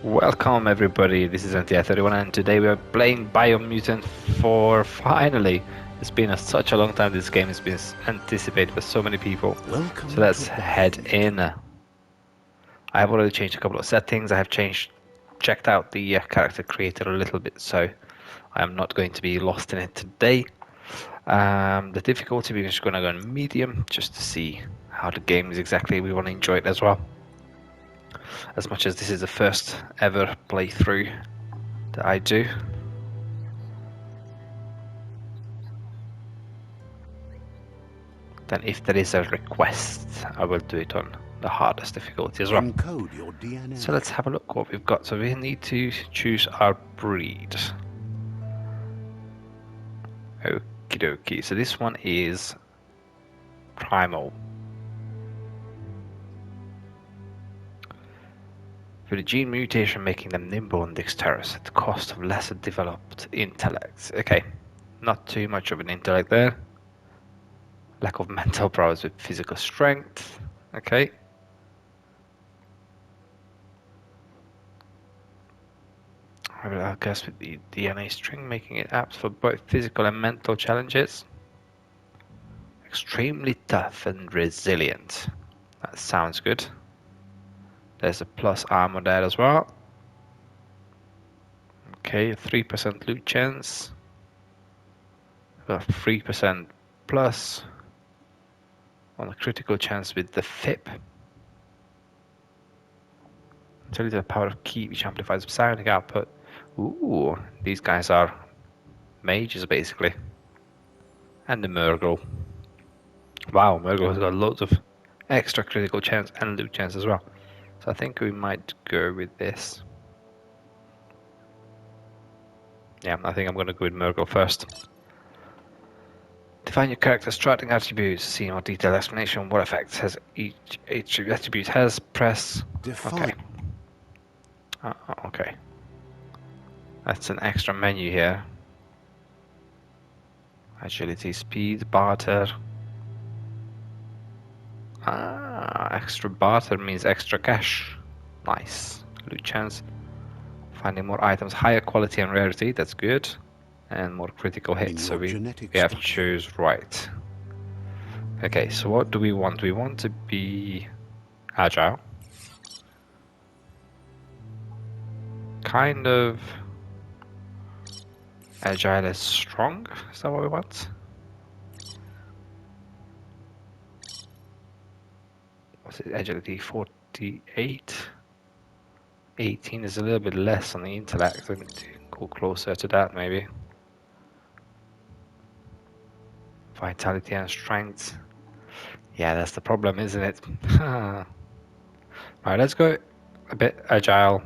Welcome everybody, this is NTI31 and today we are playing Biomutant for finally. It's been such a long time this game has been anticipated by so many people. Welcome So let's to head in. I have already changed a couple of settings, I have checked out the character creator a little bit, so I am not going to be lost in it today. The difficulty, we're just going to go on medium just to see how the game is exactly. We want to enjoy it as well. As much as this is the first ever playthrough that I do. Then if there is a request, I will do it on the hardest difficulty as well. Encode your DNA. So let's have a look what we've got. So we need to choose our breed. Okie dokie. So this one is primal. For the gene mutation making them nimble and dexterous at the cost of lesser developed intellect. Okay, not too much of an intellect there. Lack of mental prowess with physical strength. Okay. I guess with the DNA string making it apt for both physical and mental challenges. Extremely tough and resilient. That sounds good. There's a plus armor there as well. Okay, 3% loot chance. Got 3% plus on a critical chance with the FIP. Tell you the power of key which amplifies psionic output. Ooh, these guys are mages basically. And the Murgle. Wow, Murgle has got loads of extra critical chance and loot chance as well. So I think we might go with this. Yeah, I think I'm going to go with Murgle first. Define your character's striking attributes. See more detailed explanation. What effects has each attribute has. Press. Define. Okay. Okay. That's an extra menu here. Agility, speed, barter. Extra barter means extra cash. Nice. Loot chance. Finding more items, higher quality and rarity. That's good. And more critical hits. So we have choose right. Okay, so what do we want? We want to be agile. Kind of agile as strong. Is that what we want? What's it? Agility 48. 18 is a little bit less on the intellect. We need to go closer to that maybe. Vitality and strength. Yeah, that's the problem, isn't it? Right, let's go a bit agile.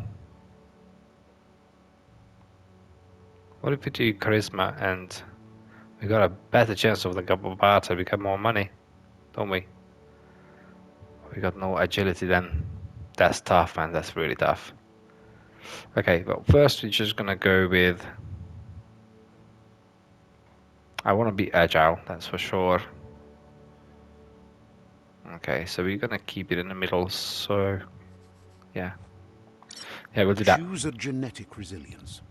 What if we do charisma and we got a better chance of the double barter, we get more money, don't we? We got no agility then. That's tough, man, that's really tough. Okay, well first we're just gonna go with... I want to be agile, that's for sure. Okay, so we're gonna keep it in the middle, so... Yeah, we'll do that. Choose a genetic resilience.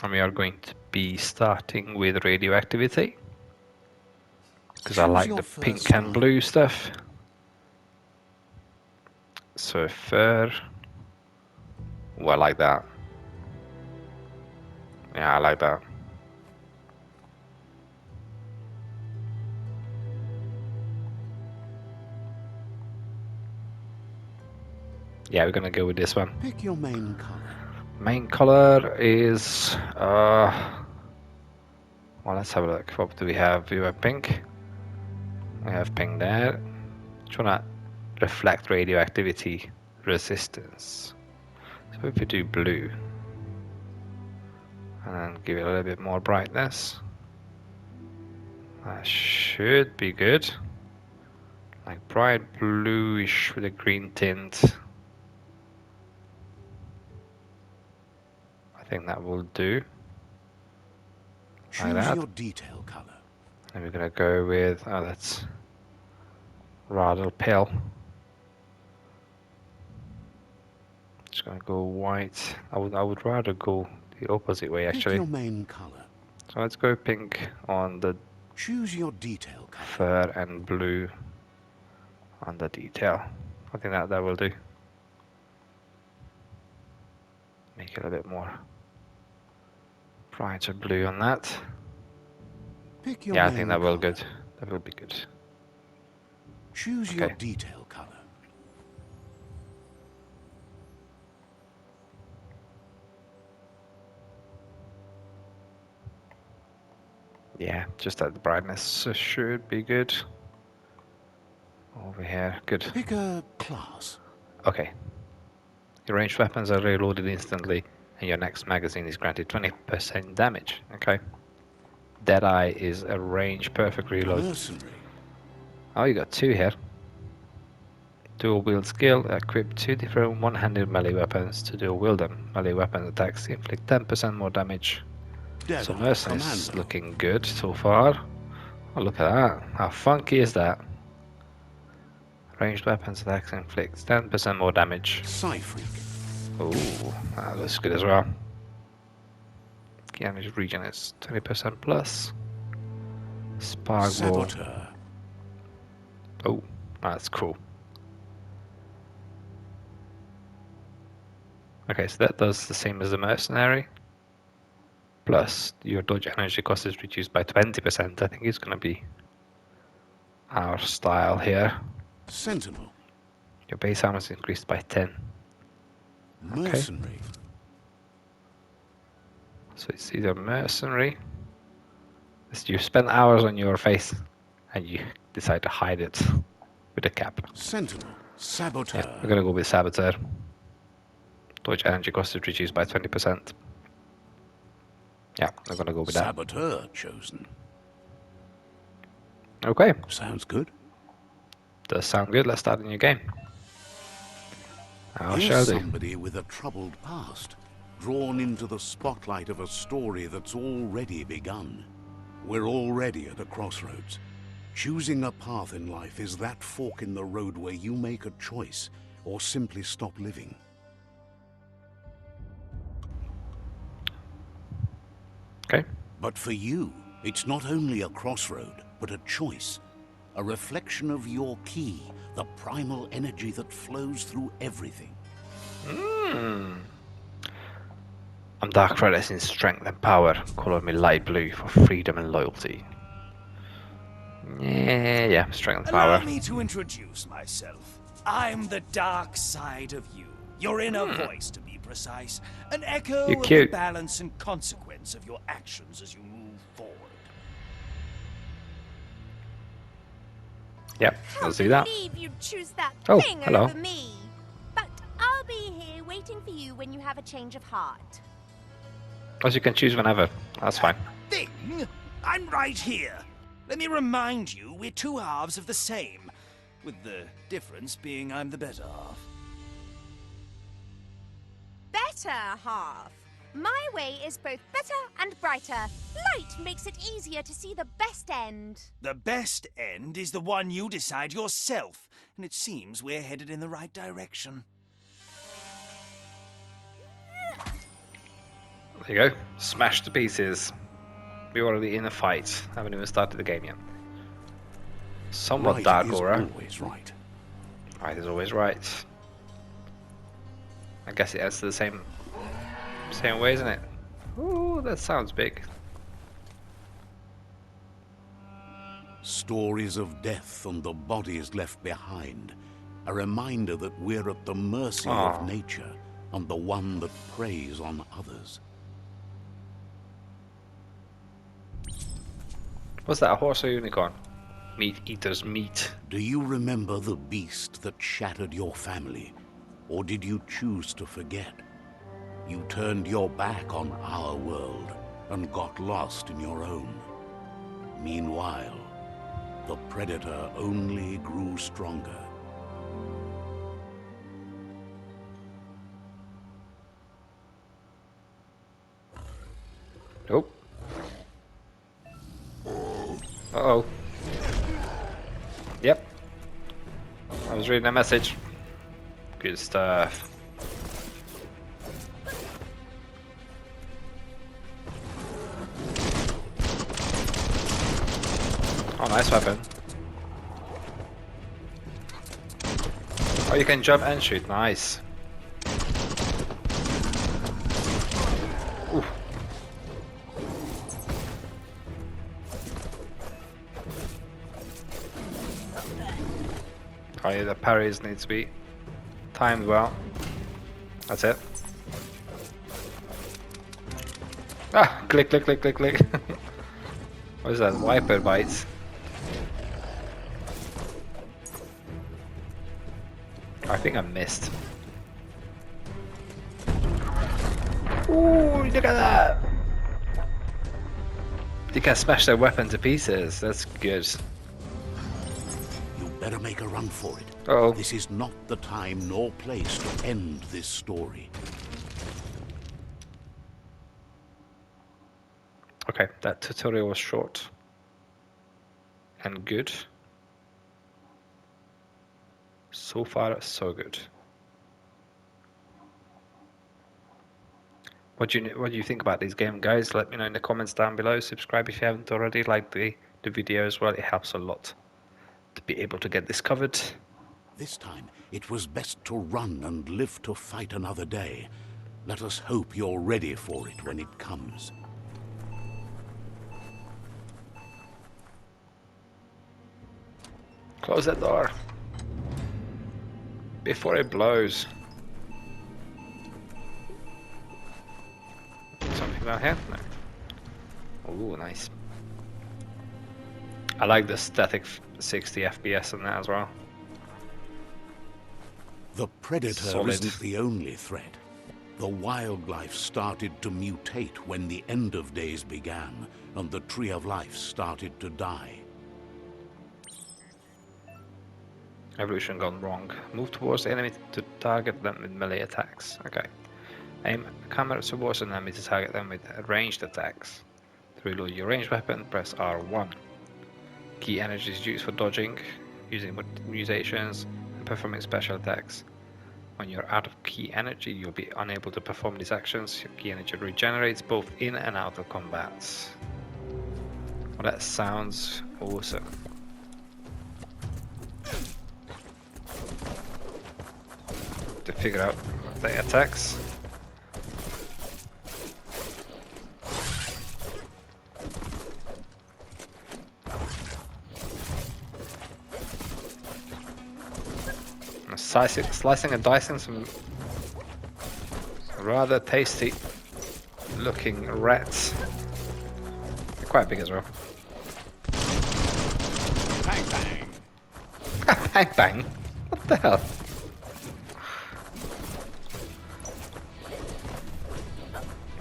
And we are going to be starting with radioactivity. Because I like the pink and blue stuff. So fur. Oh, I like that. Yeah, I like that. Yeah, we're gonna go with this one. Pick your main color. Main color is well, let's have a look. What do we have? We have pink. We have pink there. Just wanna reflect radioactivity resistance. So if we do blue and then give it a little bit more brightness, that should be good. Like bright bluish with a green tint. I think that will do. Choose like that. Your detail color. And we're gonna go with, oh, that's rather pale. just gonna go white. I would rather go the opposite way Pick actually. your main color. So let's go pink on the Choose your detail color. fur and blue on the detail. I think that will do. Make it a bit more brighter blue on that. Pick your Yeah, I main think that will color. good. That will be good. Choose your Okay. detail color. Yeah, just that the brightness should be good. Over here, good. Pick a class. Okay. Your ranged weapons are reloaded instantly, and your next magazine is granted 20% damage. Okay. Deadeye is a range perfect reload. Mercenary. Oh, you got two here. Dual wield skill, equip two different one-handed melee weapons to dual wield them. Melee weapon attacks inflict 10% more damage. So Deadeye Mercenary is Commando. looking good so far. Oh, look at that. How funky is that? Ranged weapons attacks inflicts 10% more damage. Psyfreak. Ooh, that looks good as well. Damage regen is 20% plus. Spark ball. Saboteur. Oh, that's cool. Okay, so that does the same as the mercenary. Plus, your dodge energy cost is reduced by 20%. I think it's going to be our style here. Sentinel. Your base armor is increased by 10. Mercenary. So it's either mercenary. You spend hours on your face and you decide to hide it with a cap. Sentinel. Saboteur. Yeah, we're going to go with Saboteur. Dodge energy cost is reduced by 20%. Yeah, I'm going to go with that. Saboteur chosen. Okay, Sounds good. does sound good. Let's start a new game. How shall Here's do? somebody with a troubled past, drawn into the spotlight of a story that's already begun. We're already at a crossroads. Choosing a path in life is that fork in the road where you make a choice or simply stop living. Okay. But for you, it's not only a crossroad, but a choice. A reflection of your key, the primal energy that flows through everything. I'm Dark Red in strength and power. Color me light blue for freedom and loyalty. Yeah, strength and Allow power. me to introduce myself. I'm the dark side of you. Your inner voice, to be precise. An echo You're of the cute. balance and consequence of your actions as you move forward. Yep, Can't let's do that. believe you'd choose that Oh, thing hello. over me. But I'll be here waiting for you when you have a change of heart. As you can choose whenever. That's fine. Thing? I'm right here. Let me remind you, we're two halves of the same. With the difference being I'm the better half. Better half. My way is both better and brighter. Light makes it easier to see the best end. The best end is the one you decide yourself. And it seems we're headed in the right direction. There you go. Smashed to pieces. We're already in a fight. Haven't even started the game yet. Somewhat Right dark is aura. always right. Right is always right. I guess it adds to the same way, isn't it? Ooh, that sounds big. Stories of death and the bodies left behind. A reminder that we're at the mercy Aw. of nature and the one that preys on others. What's that, a horse or unicorn? Meat eater's meat. Do you remember the beast that shattered your family? Or did you choose to forget? You turned your back on our world and got lost in your own. Meanwhile, the predator only grew stronger. Nope. Uh-oh. Yep. I was reading a message. Good stuff. nice weapon. Oh, you can jump and shoot. Nice. Ooh. Oh yeah, the parries need to be timed well. That's it. Ah! Click, click, click, click, click. What is that? Wiper bites. I think I missed. Ooh, look at that! You can smash their weapon to pieces. That's good. You better make a run for it. Uh-oh. This is not the time nor place to end this story. Okay, that tutorial was short and good. So far, so good. What do you think about this game, guys? Let me know in the comments down below. Subscribe if you haven't already. Like the video as well. It helps a lot to be able to get this covered. This time, it was best to run and live to fight another day. Let us hope you're ready for it when it comes. Close that door before it blows. Something down here? No. Ooh, nice. I like the static 60 FPS in that as well. The predator Solid. isn't the only threat. The wildlife started to mutate when the end of days began, and the tree of life started to die. Evolution gone wrong. Move towards the enemy to target them with melee attacks. Okay. Aim a camera towards an enemy to target them with ranged attacks. To reload your ranged weapon, press R1. Key energy is used for dodging, using mutations, and performing special attacks. When you're out of key energy, you'll be unable to perform these actions. Your key energy regenerates both in and out of combat. Well, that sounds awesome. To figure out the attacks. Slicing and dicing some rather tasty looking rats. They're quite big as well. Bang, bang! Bang bang! What the hell?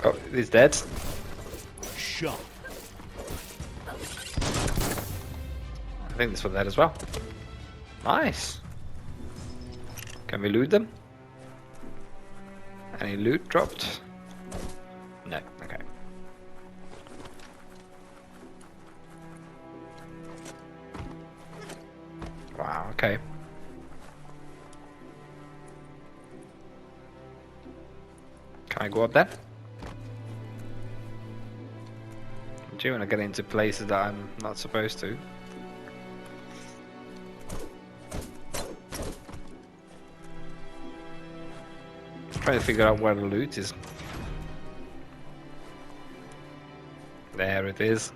Oh, he's dead. Shot. I think this one's dead as well. Nice. Can we loot them? Any loot dropped? No, okay. Wow, okay. Can I go up there? Do you want to get into places that I'm not supposed to? Trying to figure out where the loot is. There it is.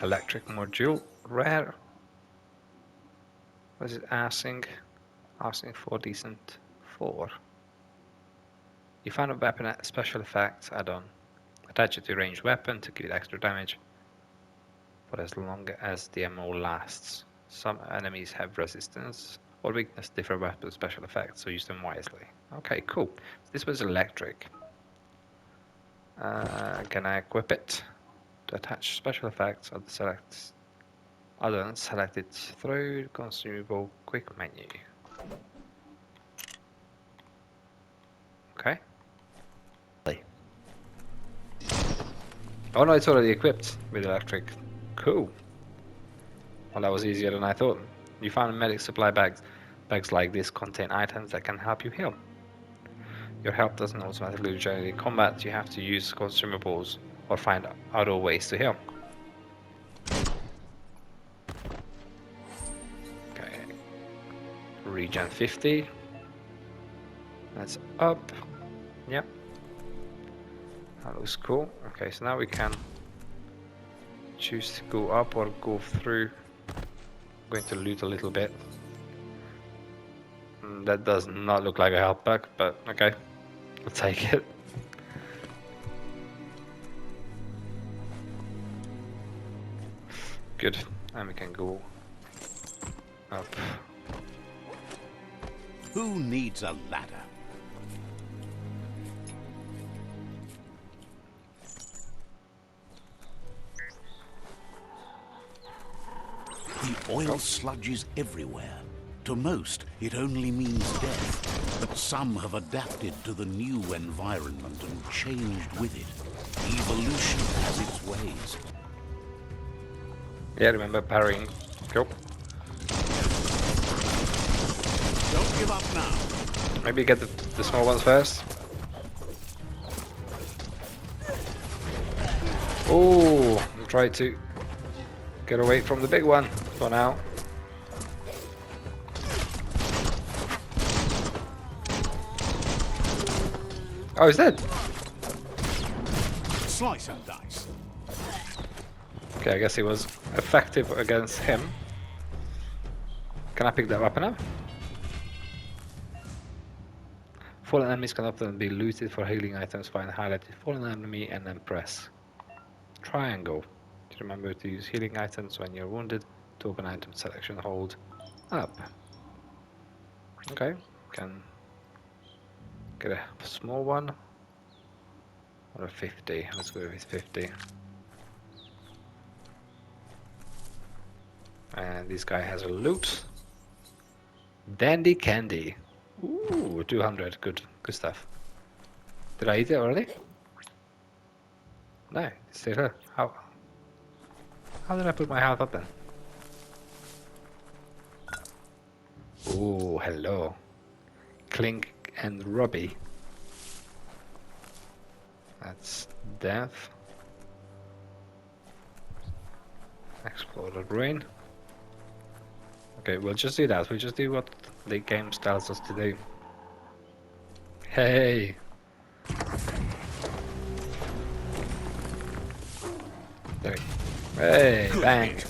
Electric module, rare. What is it asking? Asking for decent 4. You found a weapon at special effects add-on. Attach it to a ranged weapon to give it extra damage for as long as the ammo lasts. Some enemies have resistance or weakness to different weapons special effects, so use them wisely. Okay, cool. This was electric. Can I equip it? To attach special effects of the select add-ons, select it through the consumable quick menu. Okay. Oh no, it's already equipped with electric. Cool. Well, that was easier than I thought. You found medic supply bags. Bags like this contain items that can help you heal. Your health doesn't automatically regenerate in combat. You have to use consumables or find other ways to heal. Okay, regen 50. That's up. Yep. That looks cool. Okay, so now we can choose to go up or go through. I'm going to loot a little bit. That does not look like a health pack, but okay, I'll take it. Good, and we can go up. Who needs a ladder? The oil sludges everywhere. To most, it only means death, but some have adapted to the new environment and changed with it. Evolution has its ways. Yeah, remember parrying. Cool. Don't give up now. Maybe get the small ones first. Oh, try to get away from the big one for now. Oh, he's dead. Slice and dice. Okay, I guess he was effective against him. Can I pick that weapon up? Fallen enemies can often be looted for healing items. Find highlighted fallen enemy and then press triangle. Remember to use healing items when you're wounded. To open item selection, hold up. Okay, can get a small one or a 50. Let's go with 50. And this guy has a loot. Dandy candy. Ooh, 200. Good stuff. Did I eat it already? No, it's still here. How did I put my health up then? Oh, hello. Clink and Robbie. That's death. Exploded brain. Okay, we'll just do that. We'll just do what the game tells us to do. Hey! There we go. Hey, Good bang! hit.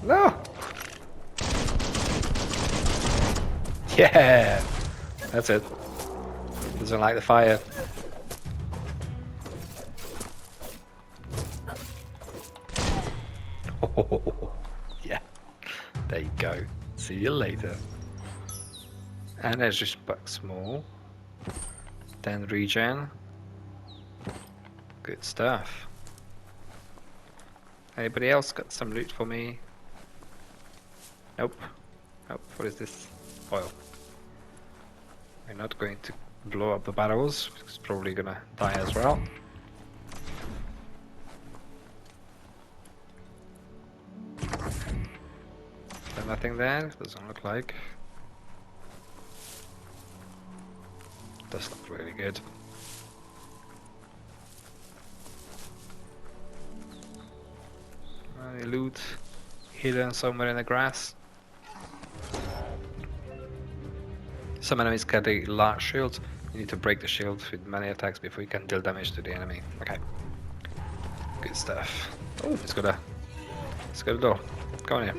No! Yeah! That's it. Doesn't like the fire. Oh, yeah. There you go. See you later. And there's just back small. Then regen. Good stuff. Anybody else got some loot for me? Nope. Nope. What is this? Oil. We're not going to blow up the barrels. It's probably gonna die as well. There's nothing there. Doesn't look like. Does look really good. Any loot hidden somewhere in the grass? Some enemies carry large shields. You need to break the shield with many attacks before you can deal damage to the enemy. Okay. Good stuff. Oh, it's got a door. Come on here.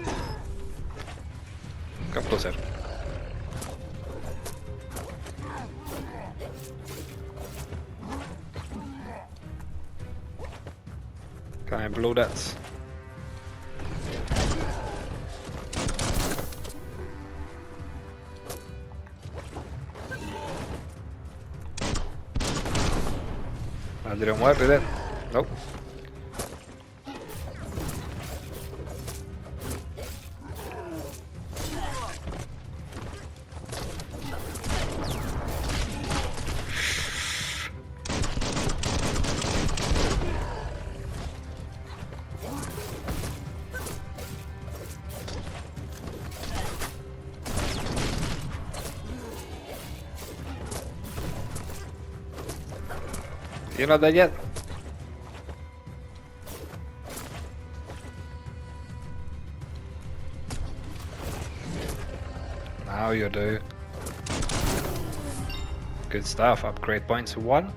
Come closer. Can I blow that? That didn't work, did it? Nope. You're not dead yet? Now you do. Good stuff. Upgrade points to 1.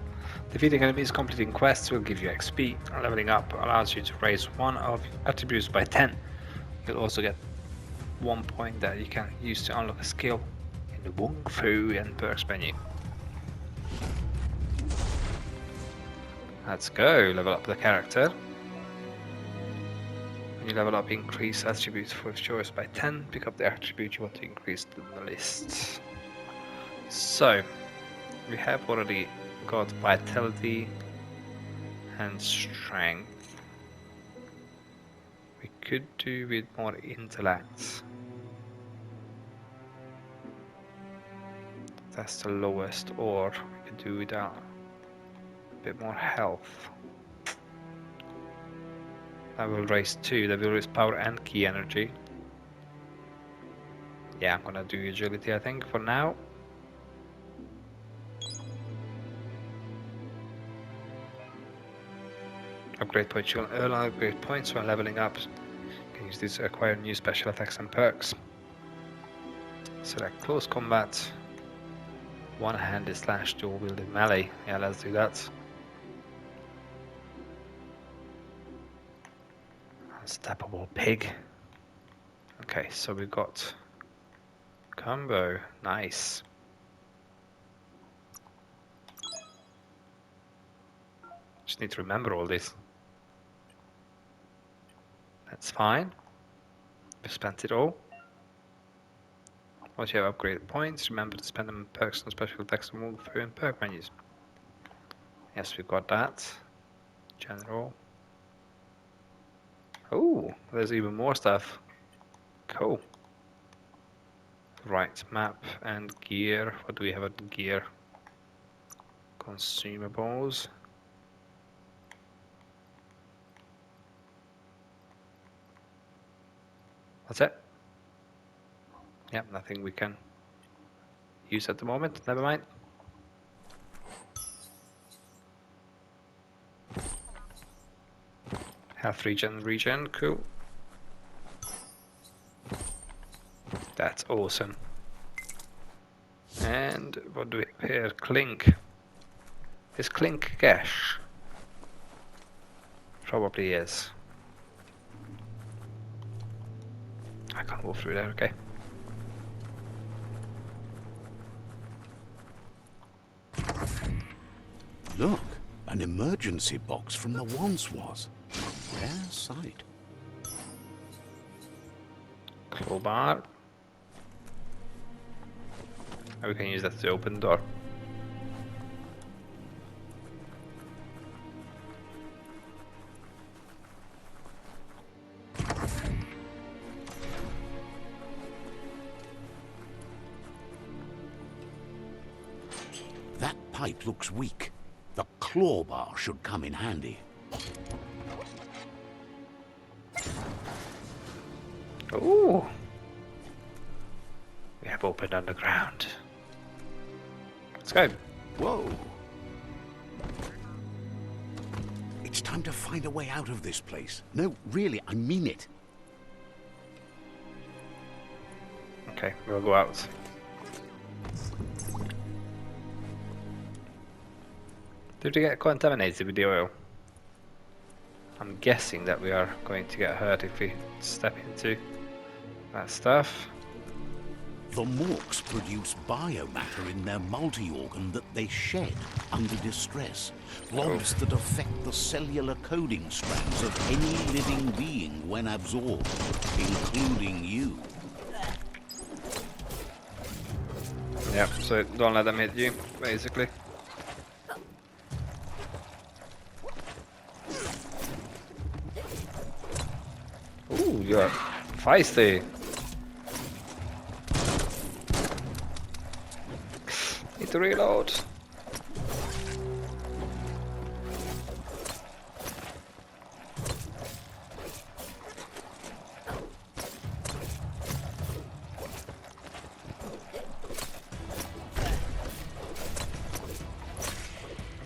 Defeating enemies, completing quests will give you XP. Leveling up allows you to raise one of attributes by 10. You'll also get 1 point that you can use to unlock a skill in the Wung-fu and perks menu. Let's go. Level up the character. When you level up, increase attributes for choice by 10. Pick up the attribute you want to increase in the list. So, we have already got vitality and strength. We could do with more intellect. That's the lowest, or we could do with a bit more health. That will raise 2, that will raise power and key energy. Yeah, I'm gonna do agility, I think, for now. Upgrade points. You'll earn upgrade points when leveling up. You can use this to acquire new special effects and perks. Select close combat. One-handed slash dual-wielded melee. Yeah, let's do that. Unstoppable pig. Okay, so we've got combo. Nice. Just need to remember all this. That's fine. We've spent it all. Once you have upgraded points, remember to spend them on perks and special effects and Wung-fu and perk menus. Yes, we've got that. General. Oh, there's even more stuff. Cool. Right, map and gear. What do we have at gear? Consumables. That's it. Yep, nothing we can use at the moment. Never mind. Health regen, cool. That's awesome. And what do we have here? Clink. Is Clink cash? Probably is. I can't go through there, okay. Look, an emergency box from the once was. Rare sight. Crowbar. And we can use that to open the door. That pipe looks weak. The claw bar should come in handy. Ooh. We have opened underground. Let's go. Whoa! It's time to find a way out of this place. No, really, I mean it. Okay, we'll go out. Did we get contaminated with the oil? I'm guessing that we are going to get hurt if we step into that stuff. The Morks produce biomatter in their multi-organ that they shed under distress. Blobs that affect the cellular coding strands of any living being when absorbed, including you. Yeah, so don't let them hit you, basically. Ooh, you're feisty. Need to reload.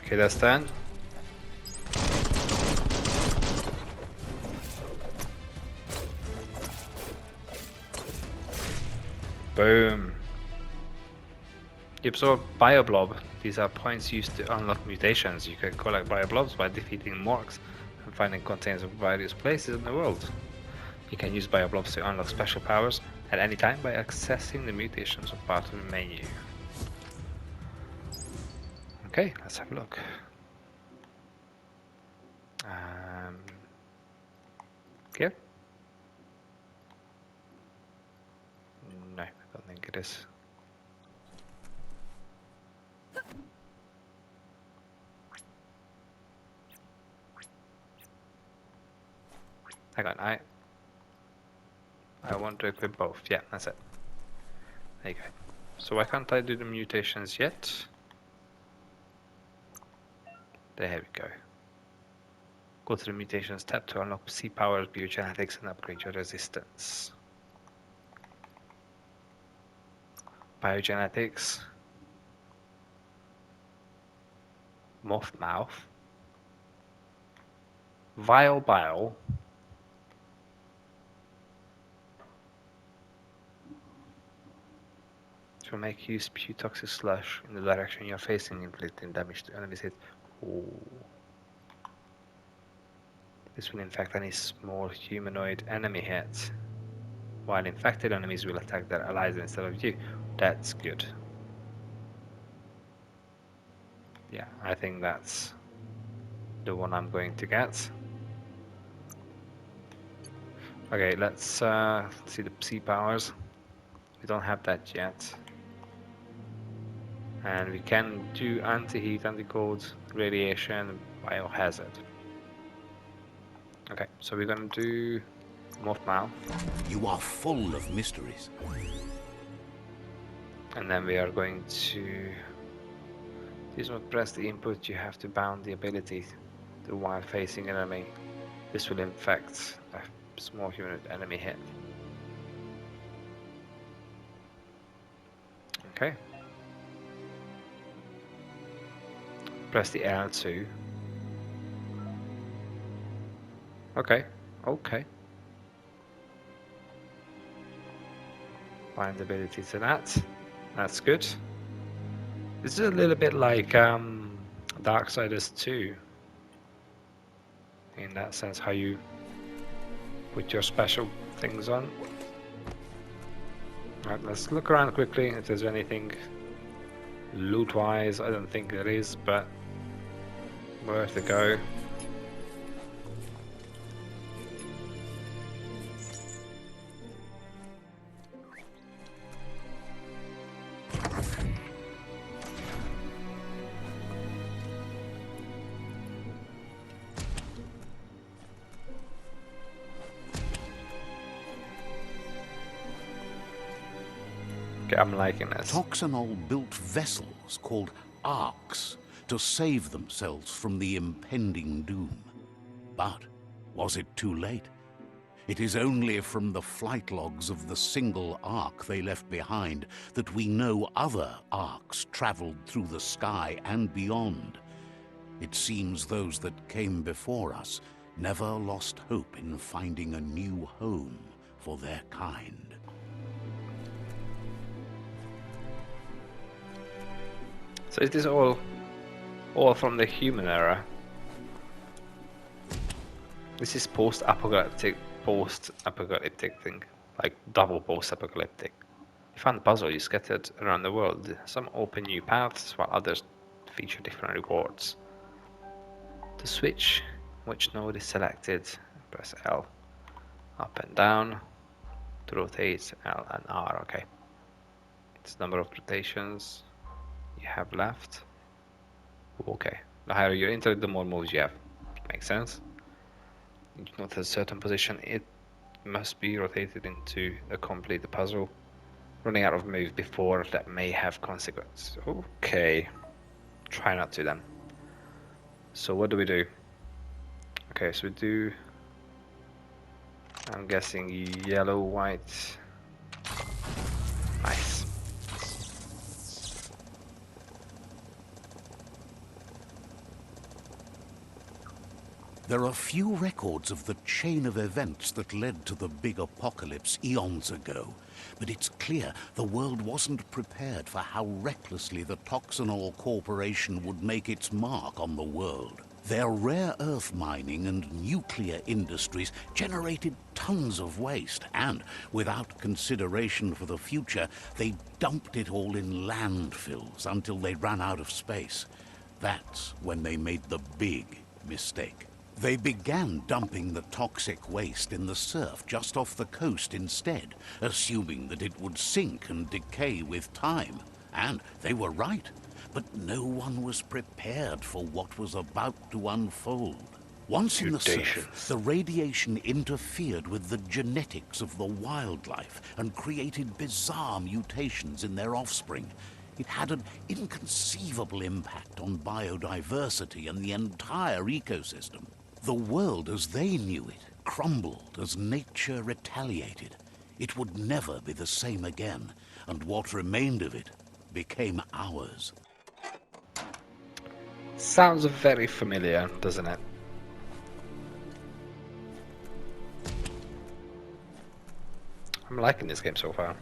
Okay, that's done. Boom. You absorb Bioblob. These are points used to unlock mutations. You can collect Bioblobs by defeating Morks and finding containers of various places in the world. You can use Bioblobs to unlock special powers at any time by accessing the mutations of part of the menu. Okay, let's have a look. Here? No, I don't think it is. Hang on, I want to equip both. Yeah, that's it. There you go. So why can't I do the mutations yet? There we go. Go to the mutations tab to unlock C powers, biogenetics, and upgrade your resistance. Biogenetics. Moth mouth. Vile bile. To make you spew toxic slush in the direction you're facing, inflicting damage to enemies hit. Ooh. This will infect any small humanoid enemy hit, while infected enemies will attack their allies instead of you. That's good. Yeah, I think that's the one I'm going to get. Okay, let's see the C powers. We don't have that yet. And we can do anti-heat, anti-cold, radiation, biohazard. Okay, so we're gonna do Moth Mouth. You are full of mysteries. And then we are going to... Please not press the input, you have to bound the ability to while facing an enemy. This will infect a small humanoid enemy hit. Okay. Press the L2. Okay, okay. Bind ability to that. That's good. This is a little bit like Darksiders 2. In that sense, how you put your special things on. Right, let's look around quickly if there's anything loot-wise. I don't think there is, but worth a go. Okay, I'm liking this. Toxanol built vessels called arks to save themselves from the impending doom. But was it too late? It is only from the flight logs of the single ark they left behind that we know other arks traveled through the sky and beyond. It seems those that came before us never lost hope in finding a new home for their kind. So is this all from the human era? This is post-apocalyptic thing, like double post-apocalyptic. You find a puzzle, you scattered around the world. Some open new paths, while others feature different rewards. To switch, which node is selected? Press L. Up and down. To rotate, L and R. Okay. It's the number of rotations you have left. Okay. The higher your intellect, the more moves you have. Makes sense. You do not have a certain position, it must be rotated into complete the puzzle. Running out of moves before that may have consequences. Okay. Try not to then. So what do we do? Okay, so we do... I'm guessing yellow, white. Nice. There are few records of the chain of events that led to the big apocalypse eons ago, but it's clear the world wasn't prepared for how recklessly the Toxanol Corporation would make its mark on the world. Their rare earth mining and nuclear industries generated tons of waste, and without consideration for the future, they dumped it all in landfills until they ran out of space. That's when they made the big mistake. They began dumping the toxic waste in the surf just off the coast instead, assuming that it would sink and decay with time. And they were right. But no one was prepared for what was about to unfold. Once in the surf, the radiation interfered with the genetics of the wildlife and created bizarre mutations in their offspring. It had an inconceivable impact on biodiversity and the entire ecosystem. The world as they knew it crumbled as nature retaliated. It would never be the same again, and what remained of it became ours. Sounds very familiar, doesn't it? I'm liking this game so far.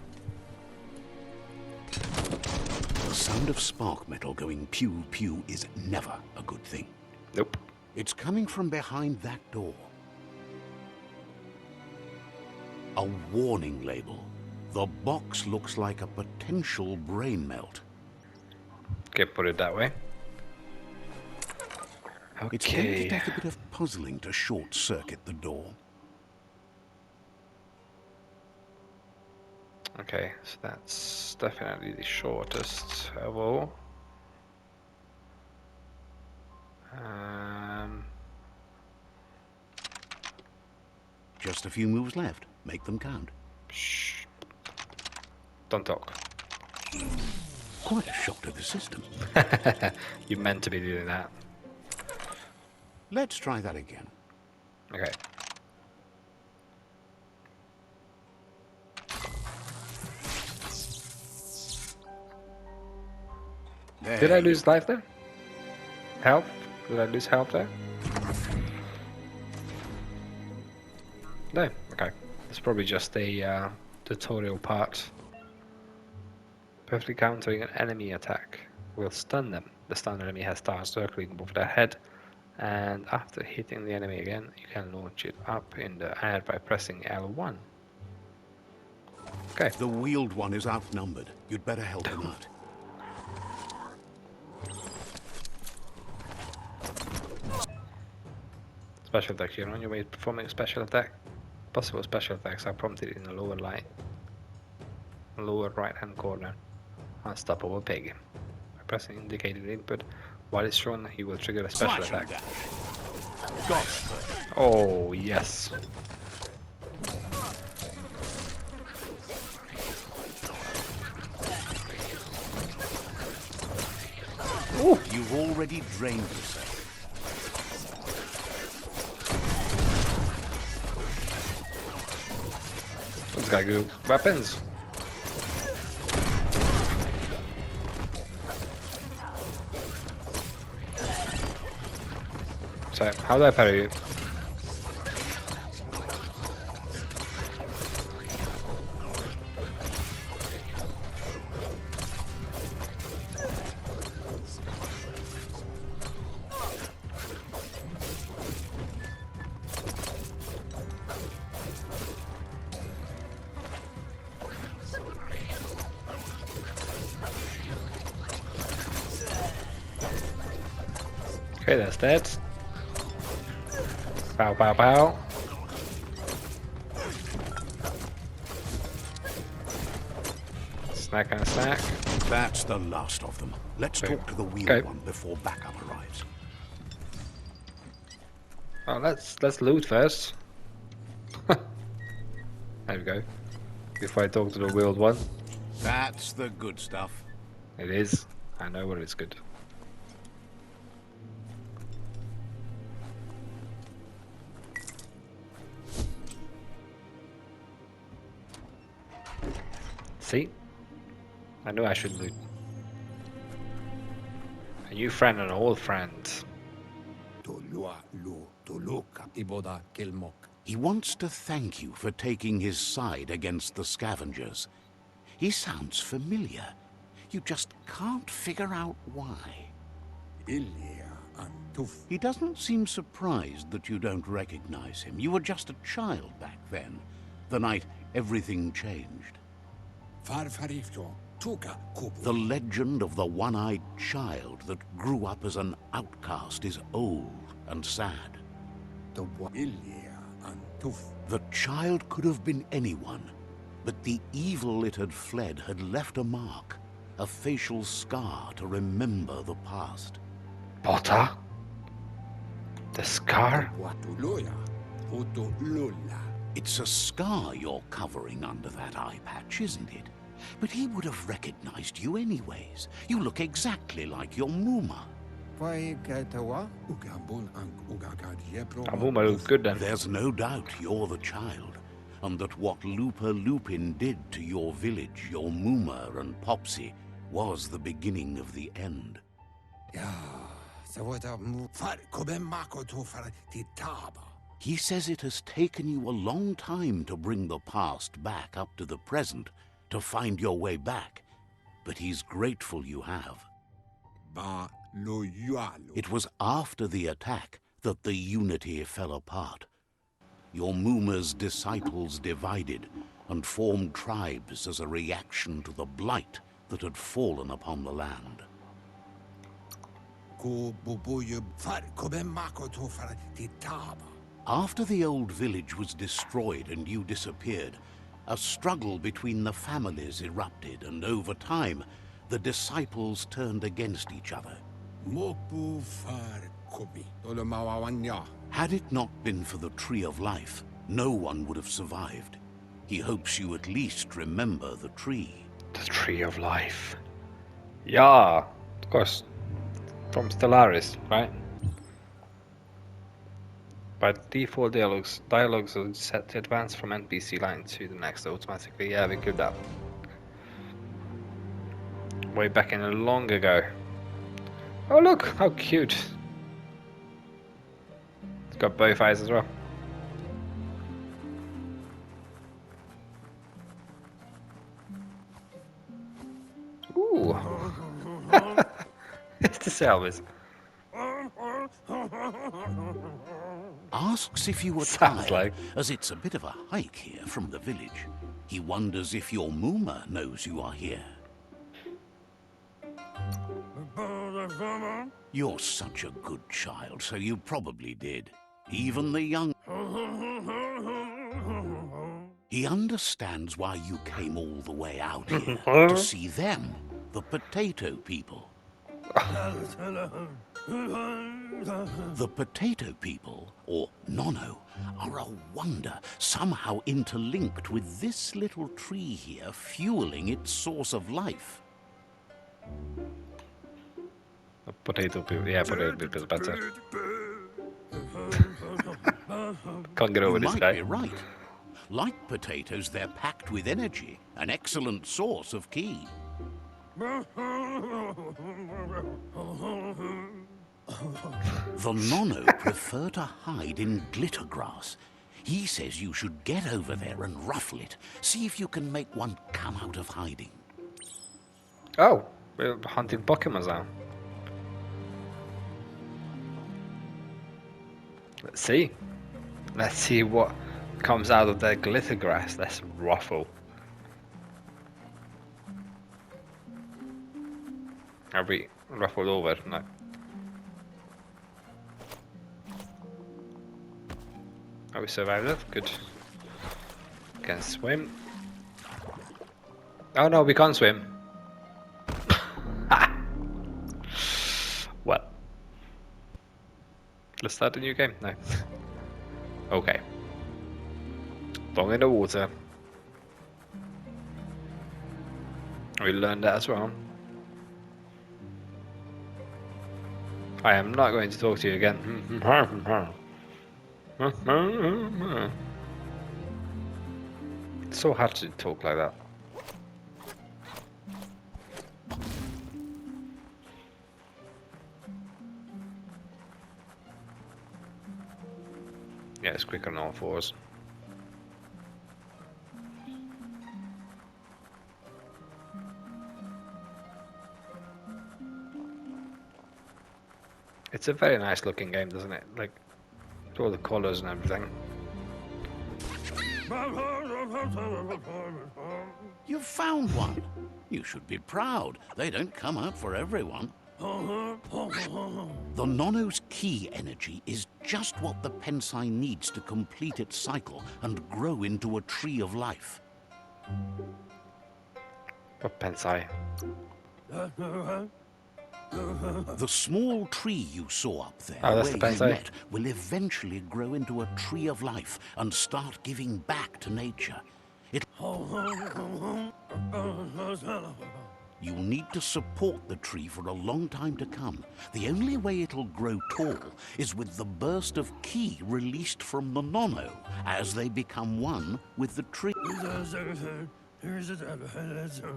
The sound of spark metal going pew pew is never a good thing. Nope. It's coming from behind that door. A warning label. The box looks like a potential brain melt. Okay, put it that way. It's going to Okay. take a bit of puzzling to short-circuit the door. Okay, so that's definitely the shortest of all. Just a few moves left. Make them count. Shh. Don't talk. Quite a shock to the system. You meant to be doing that. Let's try that again. Okay. There Did I you lose life there? Health? Did I lose health there? No. Okay. It's probably just a tutorial part. Perfectly countering an enemy attack will stun them. The stunned enemy has stars circling above their head, and after hitting the enemy again, you can launch it up in the air by pressing L1. Okay. The wheeled one is outnumbered. You'd better help him out. Special attack. You're on your way to performing a special attack. Possible special attacks are prompted in the lower right hand corner. Unstoppable pig. By pressing indicated input while it's shown, you will trigger a special attack. Got it. Oh yes. Ooh, you've already drained yourself. This guy good weapons. So, how do I parry you? Okay, that's that. Pow, pow, pow. Snack and snack. That's the last of them. Let's Okay. talk to the wheeled Okay. one before backup arrives. Oh, let's loot first. There we go. Before I talk to the wheeled one. That's the good stuff. It is. I know what is good. See? I knew I should loot. A new friend and an old friend. He wants to thank you for taking his side against the scavengers. He sounds familiar. You just can't figure out why. He doesn't seem surprised that you don't recognize him. You were just a child back then, the night everything changed. The legend of the one-eyed child that grew up as an outcast is old and sad. The child could have been anyone, but the evil it had fled had left a mark, a facial scar to remember the past. Potter? The scar? It's a scar you're covering under that eye patch, isn't it? But he would have recognized you anyways. You look exactly like your Muma. Amuma looks good then. There's no doubt you're the child, and that what Looper Lupin did to your village, your Muma and Popsy, was the beginning of the end. He says it has taken you a long time to bring the past back up to the present, to find your way back, but he's grateful you have. It was after the attack that the unity fell apart. Your Muma's disciples divided and formed tribes as a reaction to the blight that had fallen upon the land. After the old village was destroyed and you disappeared, a struggle between the families erupted, and over time, the disciples turned against each other. Had it not been for the Tree of Life, no one would have survived. He hopes you at least remember the tree. The Tree of Life. Yeah, of course. From Stellaris, right? By default, dialogues are set to advance from NPC line to the next automatically. Yeah, we could that. Way back in a long ago. Oh look, how cute. It's got both eyes as well. Ooh. It's the Salvas. Asks if you were Sounds tired, like. as it's a bit of a hike here from the village. He wonders if your Muma knows you are here. You're such a good child, so you probably did. Even the young... He understands why you came all the way out here, to see them, the potato people. The potato people, or Nono, are a wonder, somehow interlinked with this little tree here, fueling its source of life. Potato people, yeah, potato people is better. Can't get over You this might guy. be right. Like potatoes, they're packed with energy, an excellent source of ki. The Nono prefer to hide in glitter grass. He says you should get over there and ruffle it. See if you can make one come out of hiding. Oh, we're hunting Pokemon now. Let's see. Let's see what comes out of that glitter grass. Let's ruffle. Have we ruffled over? No. Oh, we survived it. Good. Can swim. Oh no, we can't swim. Well. Let's start a new game. No. Okay. Long in the water. We learned that as well. I am not going to talk to you again. It's so hard to talk like that. Yeah, it's quicker on all fours. It's a very nice looking game, doesn't it? Like, all the colours and everything. You've found one. You should be proud. They don't come out for everyone. The Nono's key energy is just what the Pensai needs to complete its cycle and grow into a tree of life. What Pensai? The small tree you saw up there, Oh, that's where the you Pensai. met, will eventually grow into a tree of life and start giving back to nature. You'll need to support the tree for a long time to come. The only way it'll grow tall is with the burst of ki released from the Nono as they become one with the tree.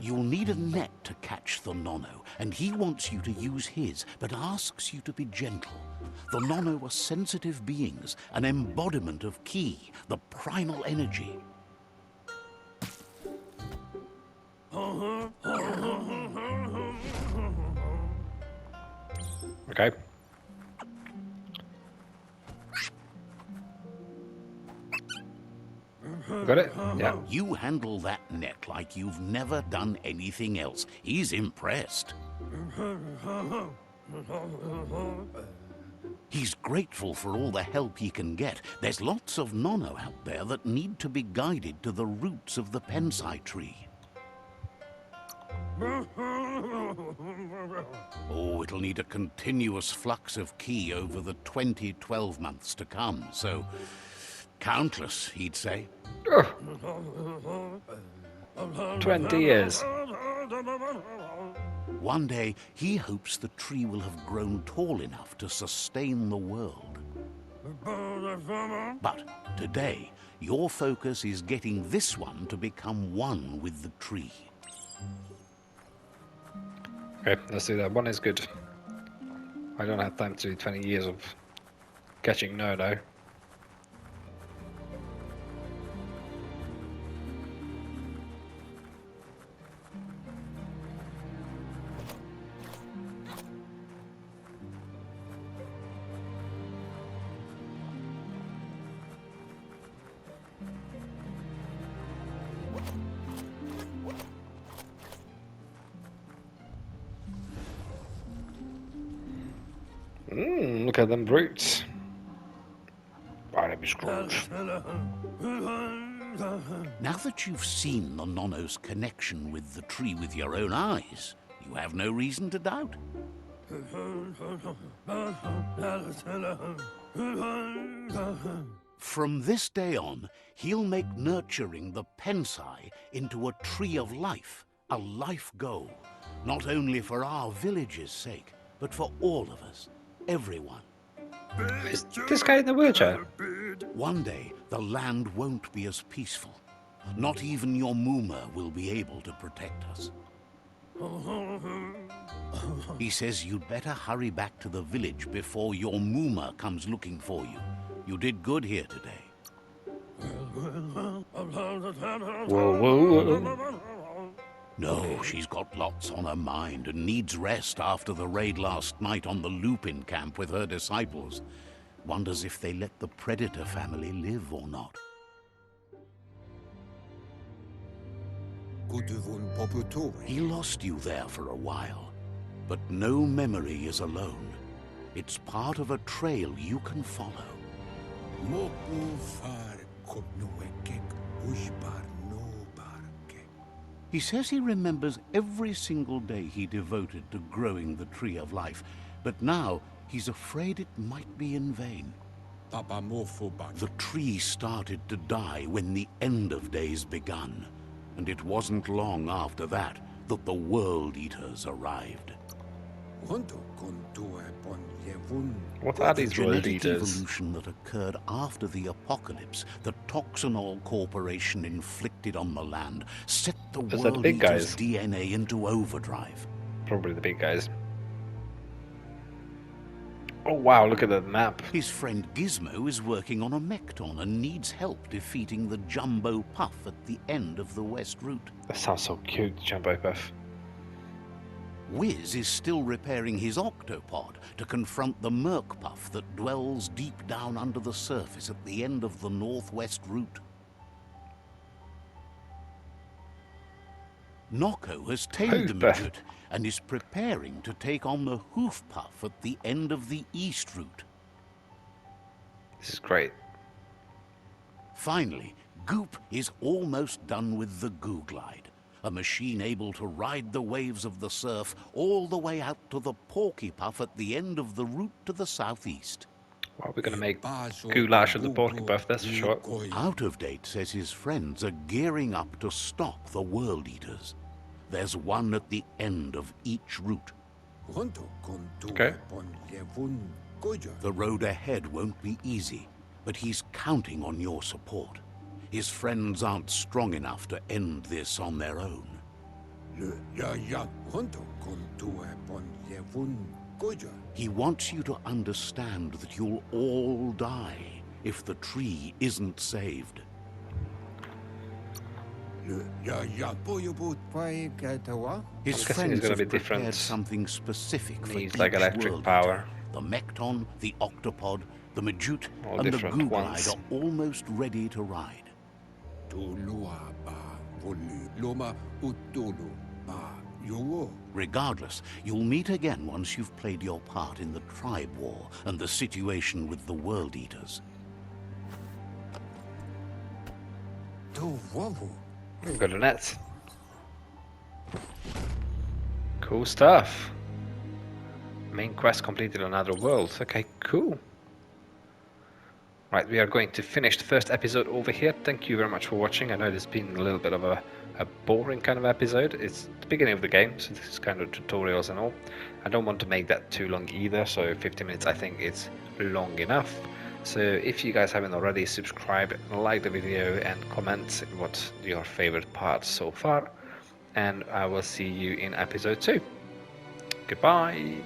You'll need a net to catch the Nono, and he wants you to use his, but asks you to be gentle. The Nono are sensitive beings, an embodiment of ki, the primal energy. Okay. Got it? Yeah. You handle that net like you've never done anything else. He's impressed. He's grateful for all the help he can get. There's lots of Nono out there that need to be guided to the roots of the Pensai tree. Oh, it'll need a continuous flux of ki over the 12 months to come, so countless, he'd say. Oh. 20 years. One day, he hopes the tree will have grown tall enough to sustain the world. But today, your focus is getting this one to become one with the tree. Okay, let's do that. One is good. I don't have time to do 20 years of catching Nono. Look at them brutes. Barnaby Scrooge. Now that you've seen the Nono's connection with the tree with your own eyes, you have no reason to doubt. From this day on, he'll make nurturing the Pensai into a tree of life, a life goal, not only for our village's sake, but for all of us, everyone. Is this guy in the wheelchair? One day, the land won't be as peaceful. Not even your Muma will be able to protect us. He says you'd better hurry back to the village before your Muma comes looking for you. You did good here today. Whoa, whoa, whoa. No, she's got lots on her mind and needs rest after the raid last night on the Lupin camp with her disciples. Wonders if they let the Predator family live or not. He lost you there for a while, but no memory is alone. It's part of a trail you can follow. He says he remembers every single day he devoted to growing the Tree of Life, but now he's afraid it might be in vain. The tree started to die when the end of days begun, and it wasn't long after that that the World Eaters arrived. What are these World Genetic Eaters? evolution that occurred after the apocalypse, the Toxinol Corporation inflicted on the land, set the Is that World big Eaters' guys? DNA into overdrive. Probably the big guys. Oh wow, look at the map. His friend Gizmo is working on a Mekton and needs help defeating the Jumbo Puff at the end of the West Route. That sounds so cute, Jumbo Puff. Wiz is still repairing his octopod to confront the Merc Puff that dwells deep down under the surface at the end of the Northwest Route. Nocco has tamed the Hoof Puff. midget and is preparing to take on the Hoof Puff at the end of the East Route. This is great. Finally, Goop is almost done with the Goo Glide, a machine able to ride the waves of the surf all the way out to the Porky Puff at the end of the route to the southeast. Well, we're going to make goulash of the Porky Puff, that's for sure. Out of Date says his friends are gearing up to stop the World Eaters. There's one at the end of each route. Okay. The road ahead won't be easy, but he's counting on your support. His friends aren't strong enough to end this on their own. He wants you to understand that you'll all die if the tree isn't saved. His guessing friends it's gonna have be prepared different. something specific for Needs each like electric world power. eater. The Mekton, the Octopod, the Majute, All and the different Goo Glide ones. are almost ready to ride. Regardless, you'll meet again once you've played your part in the tribe war and the situation with the World Eaters. Got a net. Cool stuff. Main quest completed, another world. Okay, cool. Right, we are going to finish the first episode over here. Thank you very much for watching. I know this has been a little bit of a boring kind of episode. It's the beginning of the game, so this is kind of tutorials and all. I don't want to make that too long either, so 50 minutes I think is long enough. So if you guys haven't already, subscribe, like the video, and comment what's your favorite part so far. And I will see you in episode 2. Goodbye.